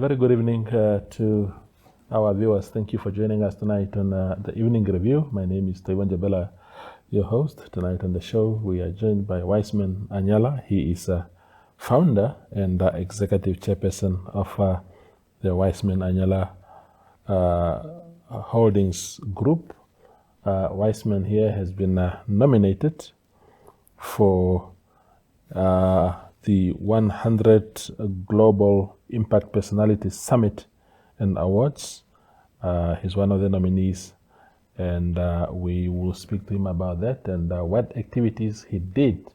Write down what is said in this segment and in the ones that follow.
very good evening to our viewers. Thank you for joining us tonight on the Evening Review. My name is Toiwan Jabela, your host. Tonight on the show, we are joined by Wiseman Anyala. He is a founder and executive chairperson of the Wiseman Anyala Holdings Group. Wiseman here has been nominated for the 100 Global Impact Personalities Summit and Awards. He's one of the nominees, and we will speak to him about that and what activities he did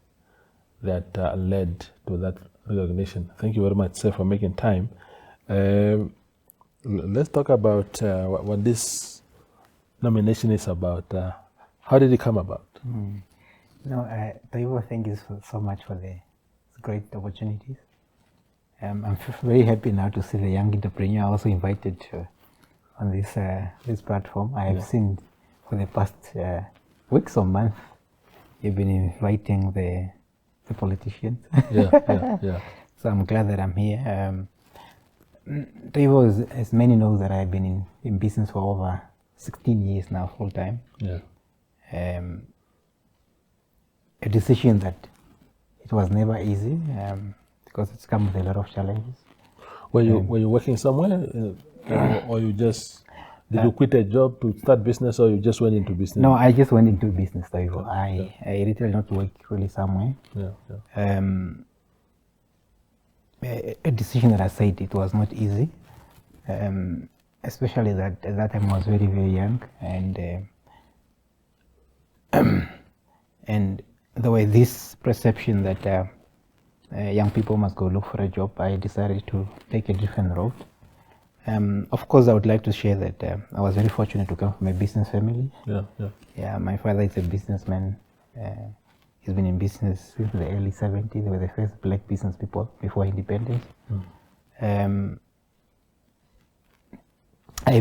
that led to that recognition. Thank you very much, sir, for making time. Let's talk about what this nomination is about. How did it come about? Taiwo, thank you so much for the great opportunities. I'm very happy now to see the young entrepreneur also invited on this platform. I have seen for the past weeks or months, you've been inviting the politicians. Yeah. So I'm glad that I'm here. Taiwo, as many know, that I've been in business for over 16 years now, full time. Yeah. A decision that it was never easy because it's come with a lot of challenges. Were you working somewhere, or you just did you quit a job to start business, or you just went into business? No, I just went into business. I literally not work really somewhere. A decision that I said it was not easy, especially that at that time I was very, very young, and there was this perception that young people must go look for a job. I decided to take a different route. Of course, I would like to share that I was very fortunate to come from a business family. Yeah, my father is a businessman. He's been in business since the early 70s. They were the first black business people before independence. I've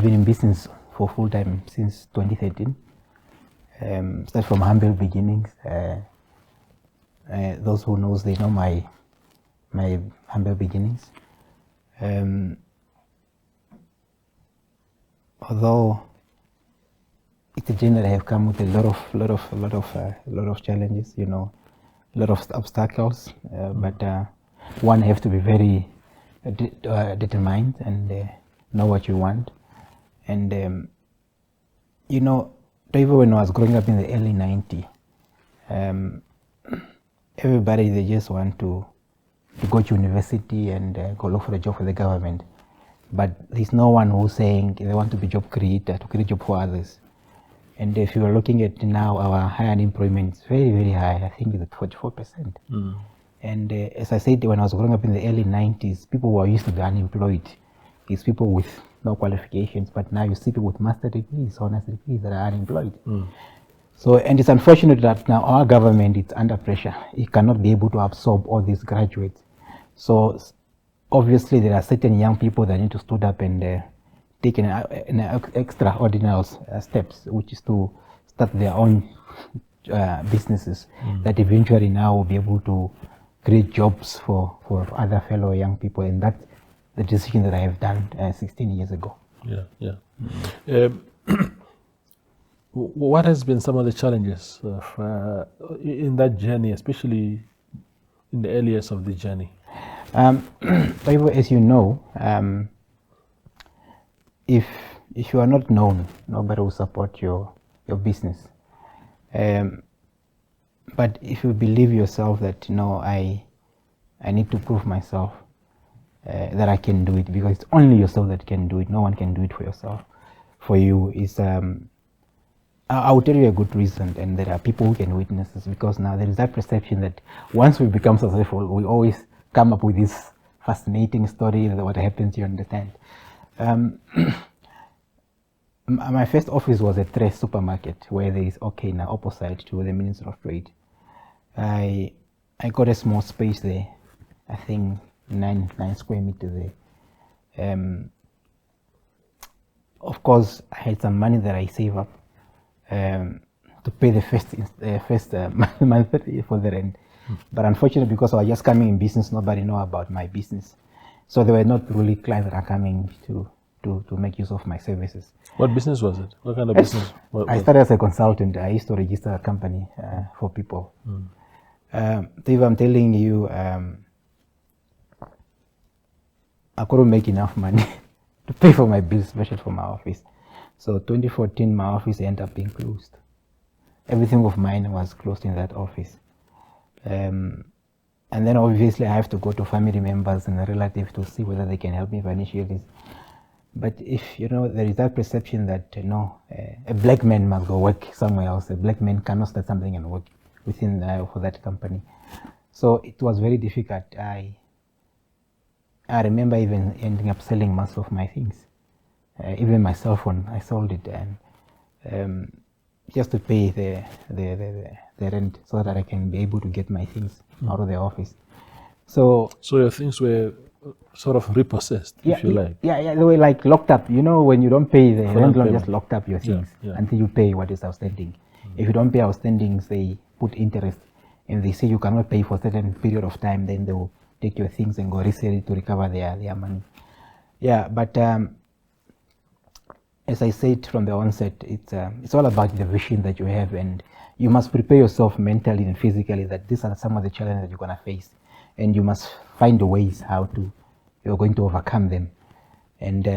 been in business for full time since 2013. Start from humble beginnings. Those who knows, they know my humble beginnings. Although it's a journey that I have come with a lot of challenges, a lot of obstacles. But one have to be very determined and know what you want. And even when I was growing up in the early 90s, everybody, they just want to go to university and go look for a job for the government. But there's no one who's saying they want to be job creator, to create job for others. And if you are looking at now, our high unemployment is very, very high. I think it's at 44%. And as I said, when I was growing up in the early 90s, people who are used to be unemployed is people with no qualifications. But now you see people with master degrees, honors degrees that are unemployed. So, and it's unfortunate that now our government is under pressure. It cannot be able to absorb all these graduates. So obviously there are certain young people that need to stood up and take an extraordinary steps, which is to start their own businesses that eventually now will be able to create jobs for other fellow young people. And that's the decision that I have done 16 years ago. What has been some of the challenges in that journey, especially in the early years of the journey? As you know, if you are not known, nobody will support your business. But if you believe yourself that I need to prove myself that I can do it, because it's only yourself that can do it. No one can do it for yourself. For you is I will tell you a good reason, and there are people who can witness this, because now there is that perception that once we become successful, we always come up with this fascinating story that what happens, you understand. My first office was at Tres supermarket, where there is now opposite to the Ministry of Trade. I got a small space there, I think 9 square meters there. Of course, I had some money that I save up to pay the first month for the rent. But unfortunately, because I was just coming in business, nobody know about my business. So they were not really clients that are coming to make use of my services. What business was it? What kind of business? I started as a consultant. I used to register a company for people. If I'm telling you, I couldn't make enough money to pay for my bills, especially for my office. So 2014, my office ended up being closed. Everything of mine was closed in that office. And then obviously I have to go to family members and relatives to see whether they can help me financially. But if, there is that perception that, a black man must go work somewhere else. A black man cannot start something and work within for that company. So it was very difficult. I remember even ending up selling most of my things. Even my cell phone, I sold it, and just to pay the rent so that I can be able to get my things out of the office. So your things were sort of repossessed, if you like. Yeah, they were like locked up. When you don't pay the landlord, just locked up your things until you pay what is outstanding. If you don't pay outstandings, they put interest, and they say you cannot pay for a certain period of time. Then they will take your things and go resell it to recover their money. Yeah, but as I said from the onset, it's all about the vision that you have, and you must prepare yourself mentally and physically that these are some of the challenges that you're going to face, and you must find the ways how you're going to overcome them. And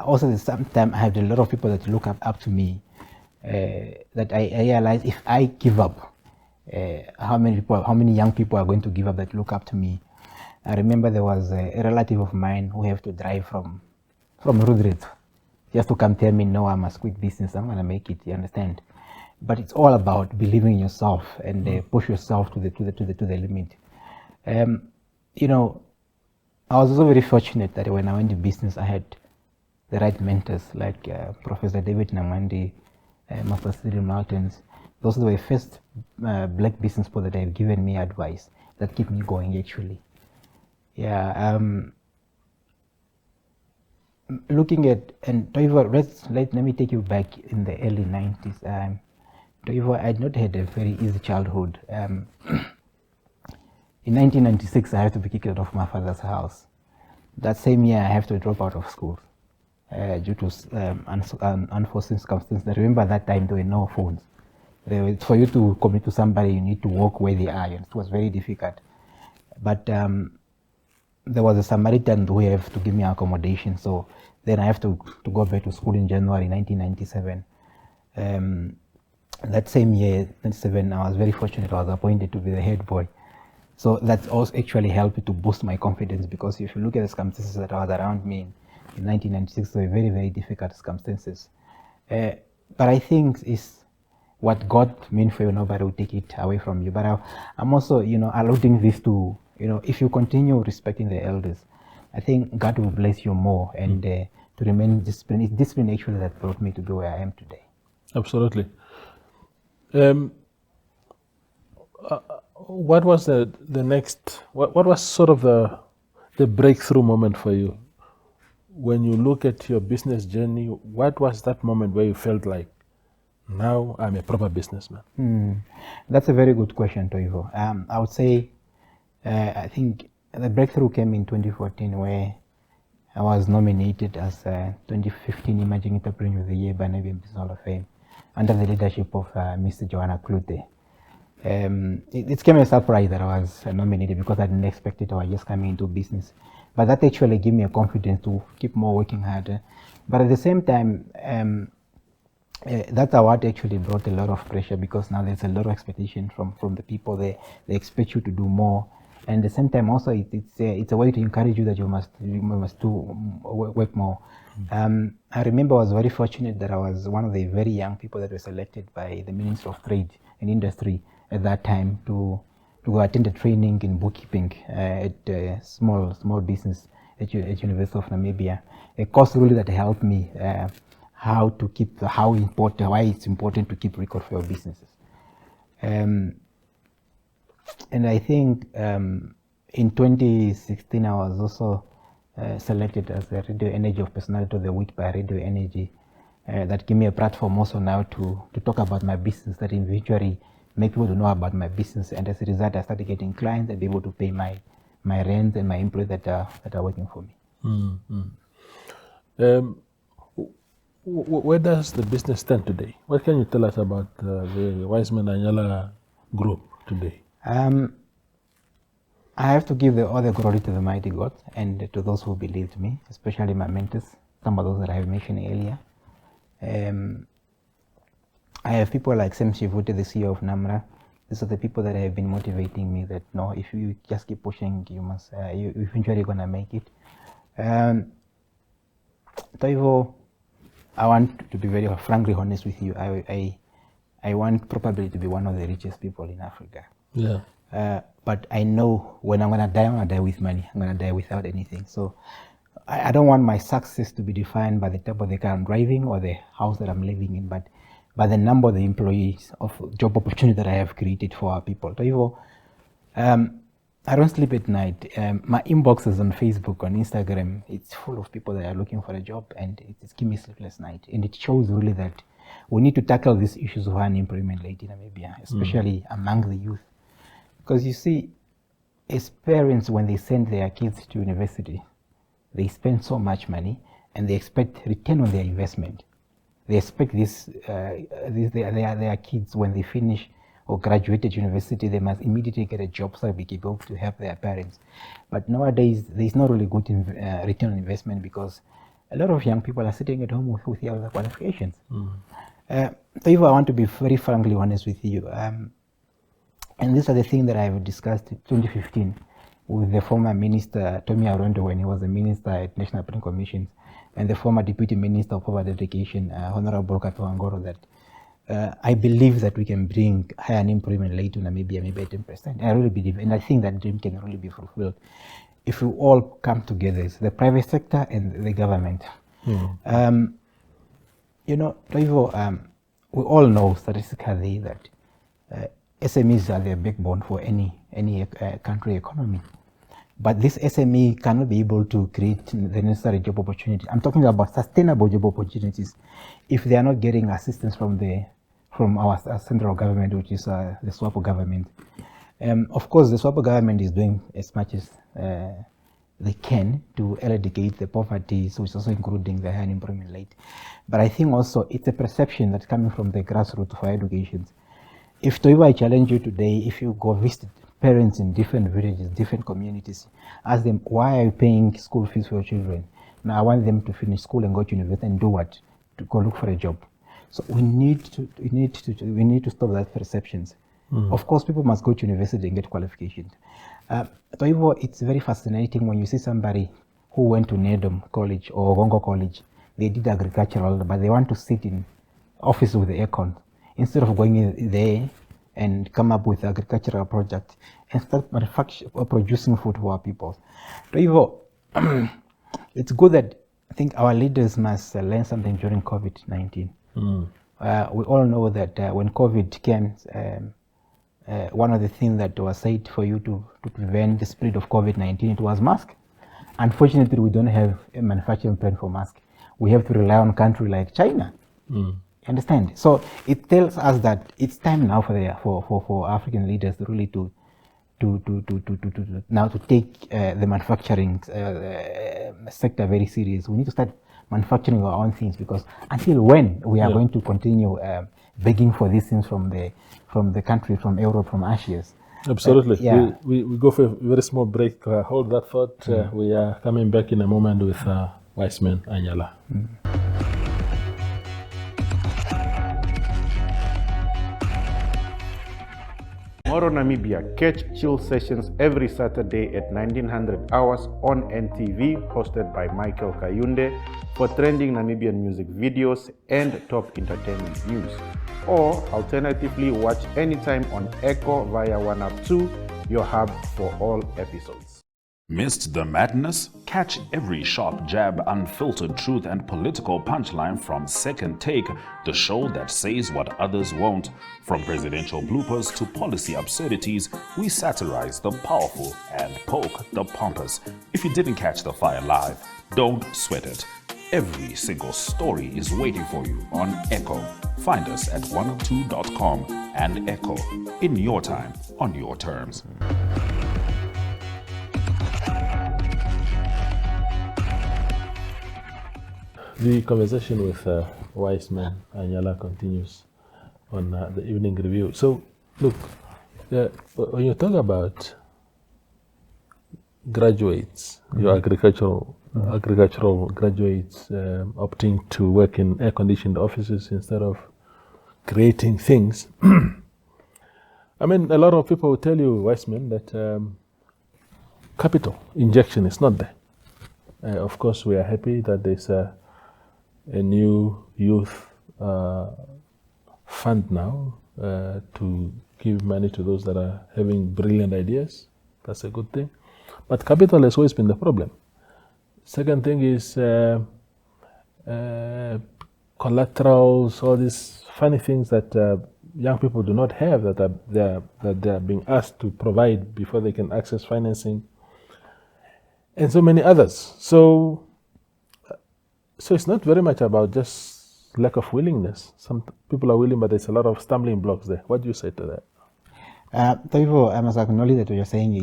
also sometimes I have a lot of people that look up to me, that I realize if I give up, how many young people are going to give up that look up to me. I remember there was a relative of mine who have to drive from Rudred just to come tell me, no, I must quit business, I'm going to make it, you understand? But it's all about believing in yourself and push yourself to the limit. I was also very fortunate that when I went to business, I had the right mentors like Professor David Namandi, Master Cyril Martins. Those were the first black business people that have given me advice that keep me going, actually. Yeah. Looking at, and Toivo, let me take you back in the early 90s. Toivo, I had not had a very easy childhood. In 1996, I had to be kicked out of my father's house. That same year, I have to drop out of school due to unforeseen circumstances. I remember at that time, there were no phones. For you to commit to somebody, you need to walk where they are. And it was very difficult. But there was a Samaritan who have to give me accommodation. So then I have to go back to school in January 1997. That same year, 97, I was very fortunate. I was appointed to be the head boy. So that also actually helped to boost my confidence, because if you look at the circumstances that was around me in 1996, they were very, very difficult circumstances. But I think it's what God meant for you, nobody will take it away from you. But I'm also, alluding this to, if you continue respecting the elders, I think God will bless you more, and to remain disciplined. It's discipline actually that brought me to be where I am today. Absolutely. What was the next? What was sort of the breakthrough moment for you? When you look at your business journey, what was that moment where you felt like, now I'm a proper businessman? That's a very good question, Toivo. I would say, I think the breakthrough came in 2014, where I was nominated as 2015 Emerging Entrepreneur of the Year by Namibian Business Hall of Fame under the leadership of Mr. Joanna Klute. It came as a surprise that I was nominated, because I didn't expect it. I was just coming into business. But that actually gave me a confidence to keep more working harder. But at the same time, that award actually brought a lot of pressure, because now there's a lot of expectation from the people. They expect you to do more. And at the same time, also, it's a way to encourage you that you must work more. I remember I was very fortunate that I was one of the very young people that were selected by the Minister of Trade and Industry at that time to go attend a training in bookkeeping at a small business at University of Namibia. A course really that helped me why it's important to keep record for your businesses. And I think in 2016 I was also selected as the Radio Energy of Personality of the Week by Radio Energy. That gave me a platform also now to talk about my business, that individually make people to know about my business. And as a result, I started getting clients and be able to pay my my rent and my employees that are working for me. Where does the business stand today? What can you tell us about the Wiseman Anyala group today? I have to give all the glory to the mighty God and to those who believed me, especially my mentors, some of those that I have mentioned earlier. I have people like Sam Shivute, the CEO of Namra. These are the people that have been motivating me that, no, if you just keep pushing, you must, you eventually going to make it. Toivo, I want to be very frankly honest with you. I want probably to be one of the richest people in Africa. Yeah. But I know when I'm going to die with money. I'm going to die without anything. So I don't want my success to be defined by the type of the car I'm driving or the house that I'm living in, but by the number of the employees of job opportunity that I have created for our people. So, I don't sleep at night. My inboxes on Facebook, on Instagram, it's full of people that are looking for a job, and it's giving me sleepless night. And it shows really that we need to tackle these issues of unemployment rate in Namibia, especially among the youth. Because you see, as parents, when they send their kids to university, they spend so much money and they expect return on their investment. They expect their kids, when they finish or graduate at university, they must immediately get a job so they be able to help their parents. But nowadays, there's not really good return on investment because a lot of young people are sitting at home with their other qualifications. So if I want to be very frankly honest with you, and these are the things that I've discussed in 2015 with the former minister, Tommy Arondo, when he was the minister at National Planning Commission, and the former deputy minister of poverty education, Honorable Kato Angoro, that I believe that we can bring higher unemployment rate to Namibia, maybe 10%. I really believe, and I think that dream can really be fulfilled if we all come together, the private sector and the government. You know, Toivo, we all know statistically that SMEs are the backbone for any country economy. But this SME cannot be able to create the necessary job opportunity. I'm talking about sustainable job opportunities if they are not getting assistance from our central government, which is the SWAPO government. Of course, the SWAPO government is doing as much as they can to eradicate the poverty, so it's also including the high unemployment rate. But I think also it's a perception that's coming from the grassroots for education. If Toivo, I challenge you today, if you go visit parents in different villages, different communities, ask them, why are you paying school fees for your children? Now I want them to finish school and go to university and do what? To go look for a job. So we need to stop that perceptions. Of course, people must go to university and get qualifications. Toivo, it's very fascinating when you see somebody who went to Nedom College or Gongo College. They did agricultural, but they want to sit in office with the aircon instead of going in there and come up with agricultural project and start producing food for our people. Toivo, it's good that I think our leaders must learn something during COVID-19. We all know that when COVID came, one of the things that was said for you to prevent the spread of COVID-19, it was mask. Unfortunately, we don't have a manufacturing plant for mask. We have to rely on a country like China. Understand? So it tells us that it's time now for African leaders really to take the manufacturing sector very serious. We need to start manufacturing our own things, because until when we are going to continue begging for these things from the country, from Europe, from Asia? Absolutely. We go for a very small break. Hold that thought. We are coming back in a moment with Wiseman Anyala. Tomorrow Namibia, catch chill sessions every Saturday at 1900 hours on NTV, hosted by Michael Kayunde, for trending Namibian music videos and top entertainment news. Or alternatively, watch anytime on Echo via 1up2, your hub for all episodes. Missed the madness? Catch every sharp jab, unfiltered truth, and political punchline from Second Take, the show that says what others won't. From presidential bloopers to policy absurdities, we satirize the powerful and poke the pompous. If you didn't catch the fire live, don't sweat it. Every single story is waiting for you on Echo. Find us at 102.com and Echo, in your time, on your terms. The conversation with Wiseman Anyala continues on the evening review. So, look, when you talk about graduates, your agricultural graduates opting to work in air-conditioned offices instead of creating things, I mean, a lot of people will tell you, Wiseman, that capital injection is not there. Of course, we are happy that there's a new youth fund now to give money to those that are having brilliant ideas. That's a good thing. But capital has always been the problem. Second thing is collaterals, all these funny things that young people do not have that they are being asked to provide before they can access financing, and so many others. So it's not very much about just lack of willingness. Some people are willing, but there's a lot of stumbling blocks there. What do you say to that? Toivo, I must acknowledge that what you're saying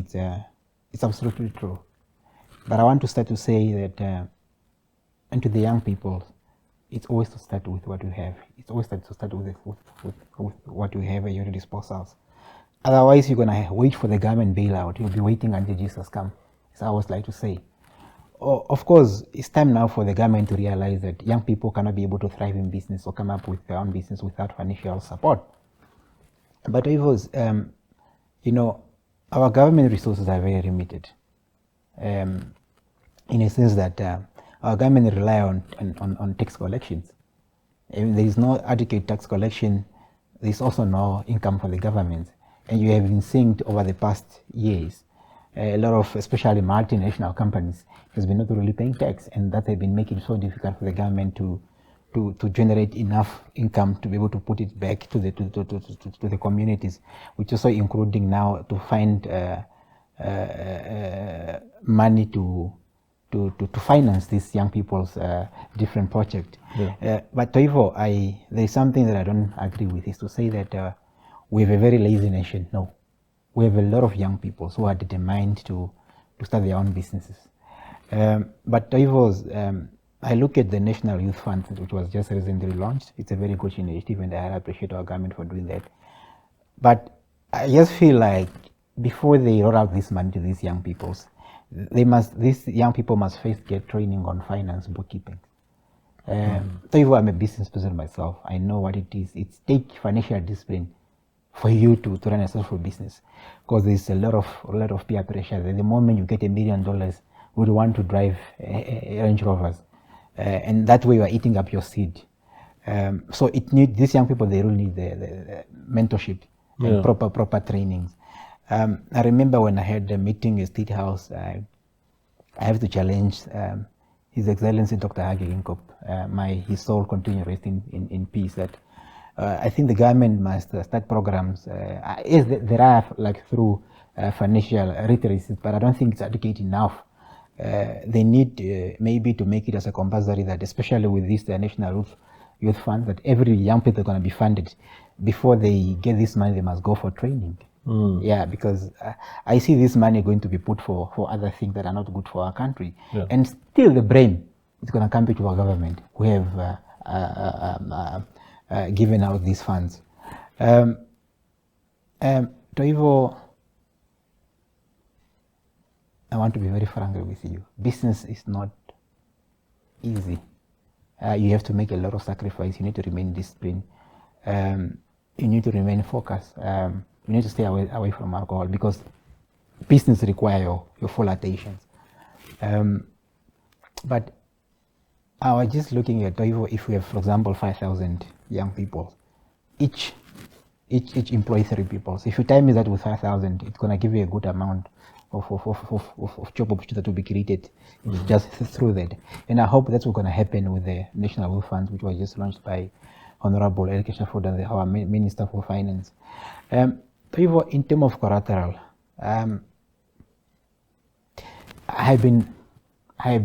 it's absolutely true. But I want to start to say that, and to the young people, it's always to start with what you have. It's always to start with what you have at your disposals. Otherwise, you're going to wait for the government bailout. You'll be waiting until Jesus comes, as I always like to say. Of course, it's time now for the government to realize that young people cannot be able to thrive in business or come up with their own business without financial support. But it was, our government resources are very limited, in a sense that our government rely on tax collections. If there is no adequate tax collection, there is also no income for the government. And you have been seeing over the past years, a lot of, especially multinational companies, has been not really paying tax, and that has been making it so difficult for the government to generate enough income to be able to put it back to the communities, which also including now to find money to finance these young people's different projects. Yeah. But Toivo, there is something that I don't agree with, is to say that we have a very lazy nation. No, we have a lot of young people who are determined to start their own businesses. But Toivo's, I look at the National Youth Fund, which was just recently launched. It's a very good initiative, and I appreciate our government for doing that. But I just feel like before they roll out this money to these young people, these young people must first get training on finance, bookkeeping. So I'm a business person myself. I know what it is. It takes financial discipline for you to run a successful business, because there's a lot of peer pressure. The moment you get $1 million, you would want to drive Range Rovers, and that way you are eating up your seed. So these young people, they really need the mentorship and proper trainings. I remember when I had a meeting at State House, I have to challenge His Excellency Dr. Hage Geingob, his soul continue resting in peace, that I think the government must start programs. Yes, there are like through financial literacy, but I don't think it's adequate enough. They need maybe to make it as a compulsory, that especially with this National Youth Fund, that every young people are going to be funded. Before they get this money, they must go for training. Yeah, because I see this money going to be put for other things that are not good for our country. Yeah. And still the brain is going to come back to our government, who have given out these funds. Toivo, I want to be very frank with you. Business is not easy. You have to make a lot of sacrifice. You need to remain disciplined. You need to remain focused. You need to stay away from alcohol, because business requires your full attention. But I was just looking at if we have, for example, 5,000 young people, each employ 3 people. So if you time that with 5,000, it's going to give you a good amount of job opportunity that will be created just through that. And I hope that's what's going to happen with the National Youth Fund, which was just launched by Honorable Education Ford and our Minister for Finance. In terms of collateral, I have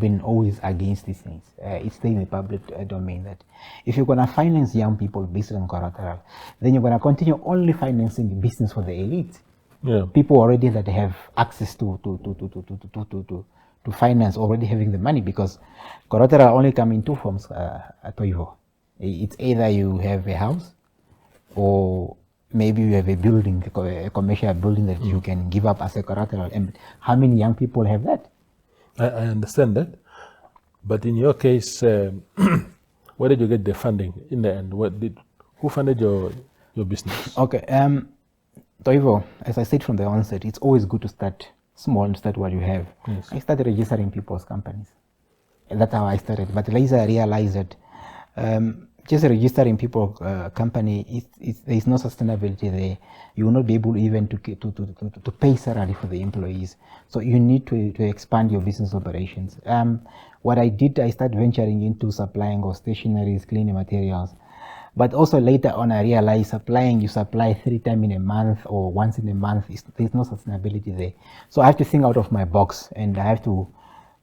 been always against these things. It's in the public domain that if you're going to finance young people based on collateral, then you're going to continue only financing business for the elite. Yeah. People already that have access to finance already having the money, because collateral only come in two forms, Toivo. It's either you have a house, or maybe you have a building, a commercial building that you can give up as a collateral. And how many young people have that? I understand that. But in your case, where did you get the funding in the end? Who funded your business? Okay, Toivo, as I said from the onset, it's always good to start small and start what you have. Yes. I started registering people's companies. And that's how I started. But later I realized that just registering people's company, there is no sustainability there. You will not be able even to pay salary for the employees. So you need to expand your business operations. What I did, I started venturing into supplying of stationaries, cleaning materials. But also later on, I realized you supply 3 times in a month or once in a month, there's no sustainability there. So I have to think out of my box, and I have to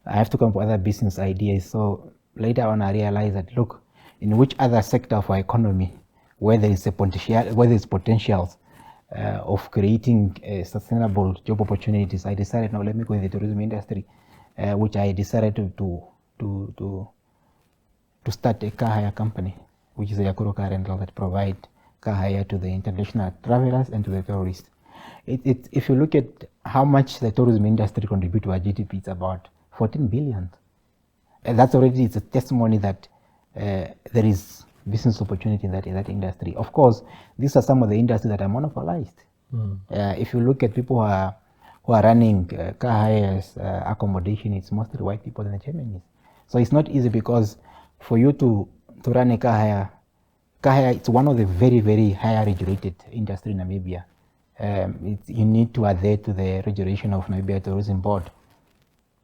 come up with other business ideas. So later on, I realized that, look, in which other sector of our economy where there is potentials of creating sustainable job opportunities, I decided, no, let me go in the tourism industry, which I decided to start a car hire company, which is a Yakuro car rental that provide car hire to the international travelers and to the tourists. If you look at how much the tourism industry contributes to our GDP, it's about 14 billion. And that's already, it's a testimony that there is business opportunity in that industry. Of course, these are some of the industries that are monopolized. If you look at people who are running car hires, accommodation, it's mostly white people and the Germans. So it's not easy, because for you to run a car hire, it's one of the very, very high regulated industry in Namibia. You need to adhere to the regulation of Namibia Tourism Board.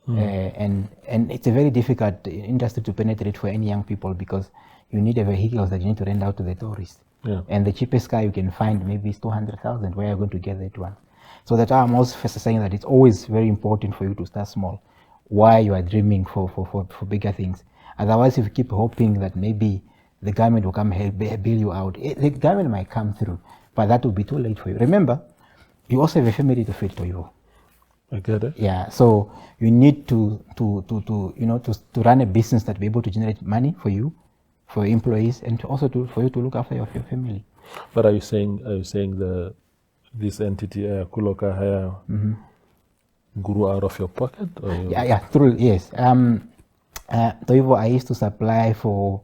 And it's a very difficult industry to penetrate for any young people, because you need a vehicles that you need to rent out to the tourists. Yeah. And the cheapest car you can find maybe is 200,000. Where are you going to get that one? So that I'm also saying that it's always very important for you to start small while you are dreaming for bigger things. Otherwise, if you keep hoping that maybe the government will come bail you out, the government might come through, but that will be too late for you. Remember, you also have a family to feed, to you. I get it. Yeah, so you need to run a business that will be able to generate money for you, for your employees, and for you to look after your family. But are you saying this entity, Kuloka Hire, grew out of your pocket? Or Yeah, true. Yes. Toivo, I used to supply for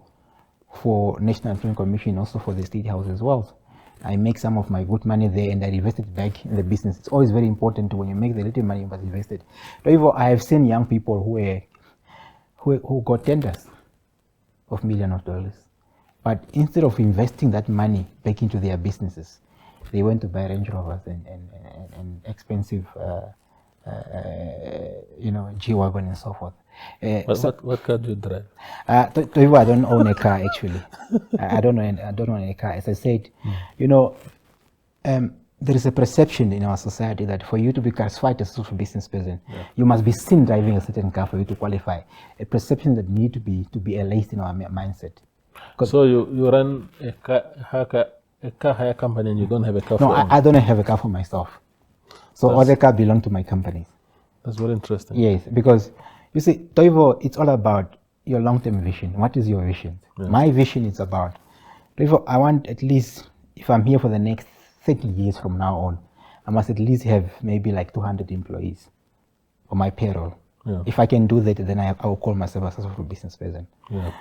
National Film Commission, also for the State House as well. I make some of my good money there, and I invest it back in the business. It's always very important when you make the little money, you must invest it. Toivo, I have seen young people who got tenders of millions of dollars, but instead of investing that money back into their businesses, they went to buy Range Rovers and expensive, G-Wagon and so forth. What car do you drive? Toivo, I don't own a car actually. I don't own a car. As I said, there is a perception in our society that for you to be classified as a social business person, you must be seen driving a certain car for you to qualify. A perception that need to be erased in our mindset. So you run a car hire company and you don't have a car? No, I don't have a car for myself. So all the cars belong to my companies. That's very interesting. Yes, because you see, Toivo, it's all about your long-term vision. What is your vision? Yeah. My vision is about, Toivo, I want at least, if I'm here for the next 30 years from now on, I must at least have maybe like 200 employees on my payroll. Yeah. If I can do that, then I will call myself a successful business person. Yeah.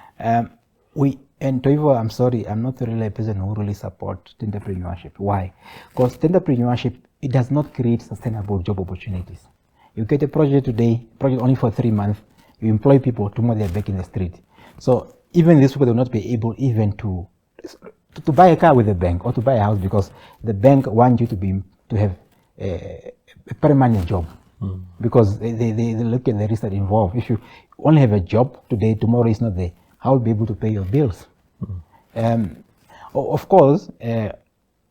And Toivo, I'm sorry, I'm not really a person who really supports entrepreneurship. Why? Because entrepreneurship, it does not create sustainable job opportunities. You get a project today, project only for 3 months, you employ people, tomorrow they're back in the street. So even these people will not be able even to buy a car with a bank or to buy a house, because the bank wants you to have a permanent job. Because they look at the risk that involved. If you only have a job today, tomorrow is not there, how will you be able to pay your bills? Of course,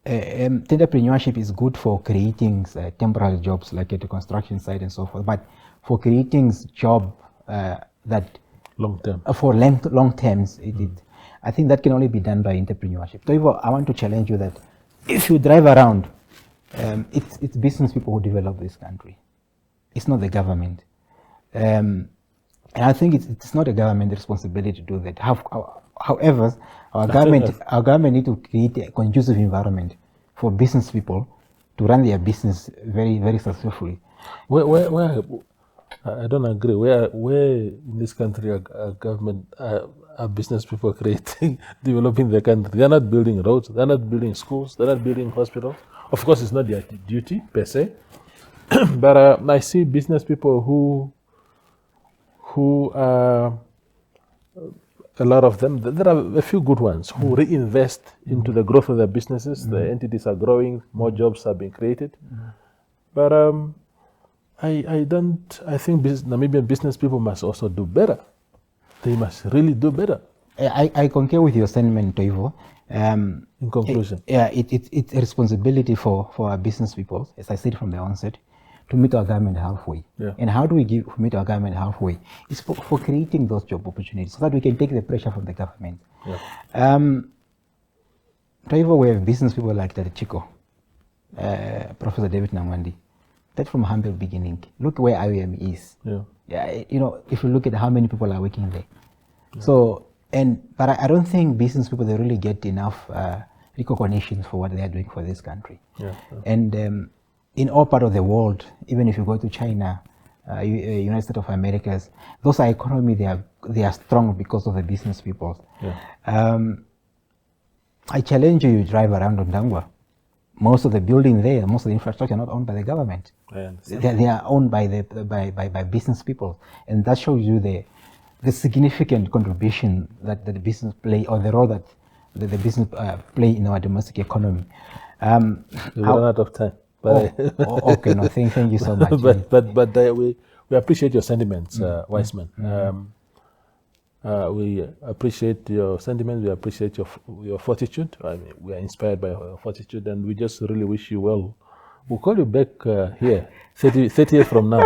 entrepreneurship is good for creating temporary jobs like at the construction site and so forth, but for creating job that long term, for long terms, I think that can only be done by entrepreneurship. So I want to challenge you that if you drive around, it's business people who develop this country. It's not the government. And I think it's not a government responsibility to do that. However, our government need to create a conducive environment for business people to run their business very, very successfully. Where I don't agree. Where in this country are government are business people creating, developing the country? They're not building roads. They're not building schools. They're not building hospitals. Of course, it's not their duty per se. But I see business people who a lot of them, there are a few good ones who reinvest into the growth of their businesses. The entities are growing, more jobs are being created. But I think Namibian business people must also do better. They must really do better. I concur with your sentiment, Toivo. In conclusion. It's a responsibility for our business people, as I said from the onset, to meet our government halfway. Yeah. And how do we meet our government halfway? It's for creating those job opportunities so that we can take the pressure from the government. Yeah. Toivo, we have business people like that Chico, Professor David Namwandi. That's from humble beginning. Look where IOM is. Yeah. If you look at how many people are working there. Yeah. So, but I don't think business people, they really get enough recognition for what they are doing for this country. Yeah. And in all part of the world, even if you go to China, United States of America, those are economy, they are strong because of the business people. Yeah. I challenge you drive around Ondangwa. Most of the building there, most of the infrastructure are not owned by the government. They are owned by by business people, and that shows you the significant contribution that the business play, or the role that the business play in our domestic economy. We run out of time. Okay, no, thank you so much. but we appreciate your sentiments, Wiseman. We appreciate your sentiments. We appreciate your fortitude. I mean, we are inspired by your fortitude, and we just really wish you well. We'll call you back here 30 years from now,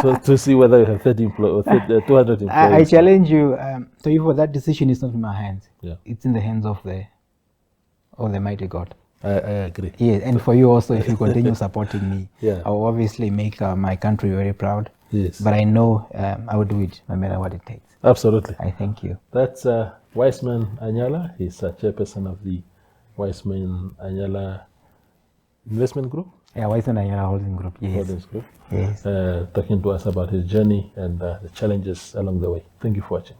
so to see whether you have 30 employees or 200 employees. I challenge you. So if that decision is not in my hands, it's in the hands of the mighty God. I agree. Yes, and for you also, if you continue supporting me, Yeah. I will obviously make my country very proud. Yes. But I know I will do it no matter what it takes. Absolutely. I thank you. That's Wiseman Anyala. He's a chairperson of the Wiseman Anyala Investment Group. Yeah, Wiseman Anyala Holding Group. Yes. Holdings Group. Yes. Talking to us about his journey and the challenges along the way. Thank you for watching.